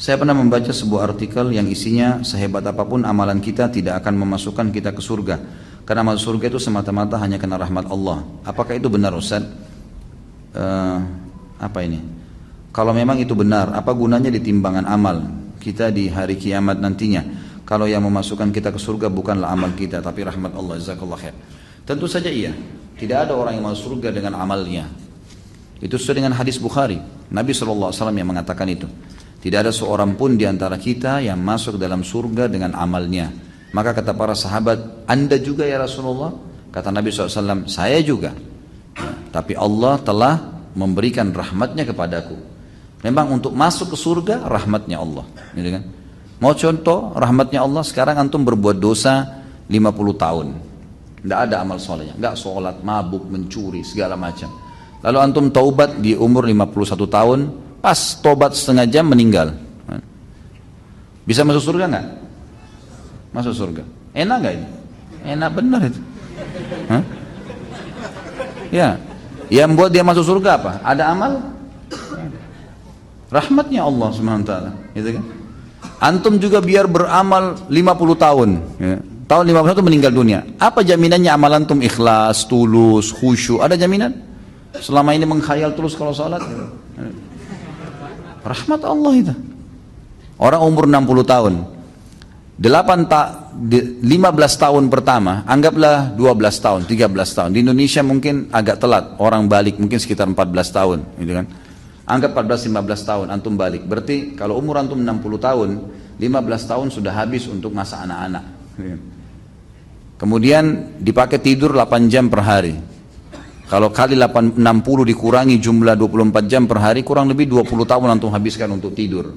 Saya pernah membaca sebuah artikel yang isinya sehebat apapun amalan kita tidak akan memasukkan kita ke surga. Karena masuk surga itu semata-mata hanya karena rahmat Allah. Apakah itu benar, Ustaz? Apa ini? Kalau memang itu benar, apa gunanya di timbangan amal kita di hari kiamat nantinya? Kalau yang memasukkan kita ke surga bukanlah amal kita, tapi rahmat Allah. Jazakallah khair. Tentu saja iya. Tidak ada orang yang masuk surga dengan amalnya. Itu sesuai dengan hadis Bukhari. Nabi SAW yang mengatakan itu. Tidak ada seorang pun di antara kita yang masuk dalam surga dengan amalnya. Maka kata para sahabat, Anda juga ya Rasulullah? Kata Nabi SAW, saya juga. Tapi Allah telah memberikan rahmatnya kepadaku. Memang untuk masuk ke surga, rahmatnya Allah. Gitu kan? Mau contoh rahmatnya Allah, sekarang antum berbuat dosa 50 tahun. Tidak ada amal solehnya. Tidak sholat, mabuk, mencuri, segala macam. Lalu antum taubat di umur 51 tahun, pas tobat setengah jam meninggal. Bisa masuk surga nggak? Masuk surga. Enak nggak ini? Enak benar itu. Hah? Ya, yang buat dia masuk surga apa? Ada amal? Rahmatnya Allah Subhanahu wa taala, gitu kan? Antum juga biar beramal 50 tahun, ya. Tahun 51 meninggal dunia. Apa jaminannya amal antum ikhlas, tulus, khusyuk? Ada jaminan? Selama ini mengkhayal terus kalau sholat, gitu. Rahmat Allah itu. Orang umur 60 tahun, 15 tahun pertama, anggaplah 12 tahun, 13 tahun. Di Indonesia mungkin agak telat, orang balik mungkin sekitar 14 tahun, gitu kan? Anggap 14-15 tahun, antum balik. Berarti kalau umur antum 60 tahun, 15 tahun sudah habis untuk masa anak-anak. Kemudian dipakai tidur 8 jam per hari. Kalau kali 60 dikurangi jumlah 24 jam per hari, kurang lebih 20 tahun antum habiskan untuk tidur.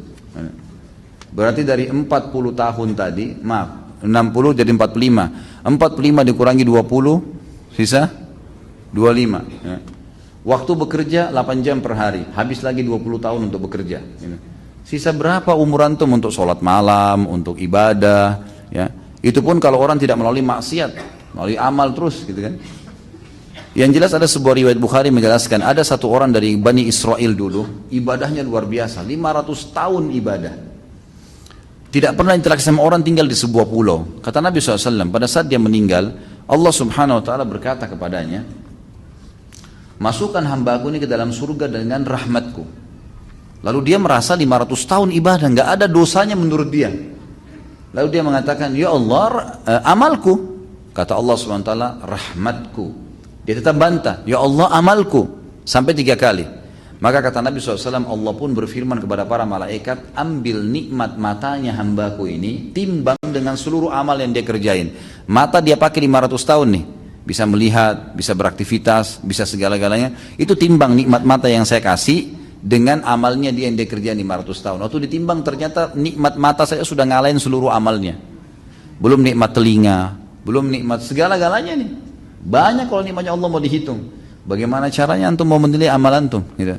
Berarti dari 40 tahun tadi, maaf, 60 jadi 45. 45 dikurangi 20, sisa 25. Ya. Waktu bekerja 8 jam per hari, habis lagi 20 tahun untuk bekerja. Sisa berapa umur antum untuk sholat malam, untuk ibadah, ya. Itu pun kalau orang tidak melalui maksiat, melalui amal terus, gitu kan. Yang jelas ada sebuah riwayat Bukhari menjelaskan, ada satu orang dari Bani Israel dulu, ibadahnya luar biasa, 500 tahun ibadah. Tidak pernah interaksi sama orang, tinggal di sebuah pulau. Kata Nabi SAW, pada saat dia meninggal, Allah Subhanahu wa ta'ala berkata kepadanya, masukkan hambaku ini ke dalam surga dengan rahmatku. Lalu dia merasa 500 tahun ibadah, nggak ada dosanya menurut dia. Lalu dia mengatakan, ya Allah, amalku. Kata Allah Subhanahu wa ta'ala, rahmatku. Dia tetap bantah, ya Allah amalku, sampai 3 kali. Maka kata Nabi SAW, Allah pun berfirman kepada para malaikat, ambil nikmat matanya hambaku ini, timbang dengan seluruh amal yang dia kerjain. Mata dia pakai 500 tahun nih, bisa melihat, bisa beraktivitas, bisa segala-galanya. Itu timbang nikmat mata yang saya kasih dengan amalnya dia yang dia kerjain 500 tahun. Waktu ditimbang ternyata nikmat mata saya sudah ngalahin seluruh amalnya. Belum nikmat telinga, belum nikmat segala-galanya nih. Banyak kalau nikmatnya Allah mau dihitung. Bagaimana caranya antum mau menilai amal antum? Gitu.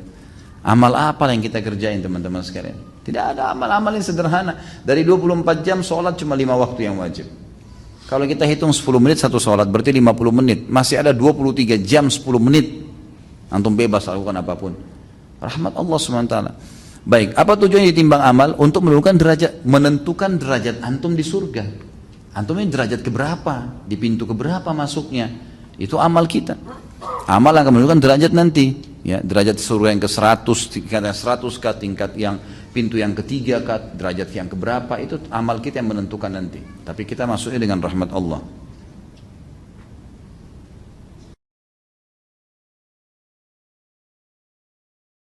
Amal apa yang kita kerjain teman-teman sekalian? Tidak ada amal-amal yang sederhana. Dari 24 jam sholat cuma 5 waktu yang wajib. Kalau kita hitung 10 menit satu sholat berarti 50 menit. Masih ada 23 jam 10 menit. Antum bebas lakukan apapun. Rahmat Allah SWT. Baik, apa tujuannya ditimbang amal? Untuk menentukan derajat antum di surga. Antum ini derajat keberapa? Di pintu keberapa masuknya? Itu amal kita. Amal yang akan menentukan derajat nanti. Ya, derajat surga yang ke-100, tingkat yang 100 kah, tingkat yang pintu yang ketiga kah, derajat yang keberapa, itu amal kita yang menentukan nanti. Tapi kita masuknya dengan rahmat Allah.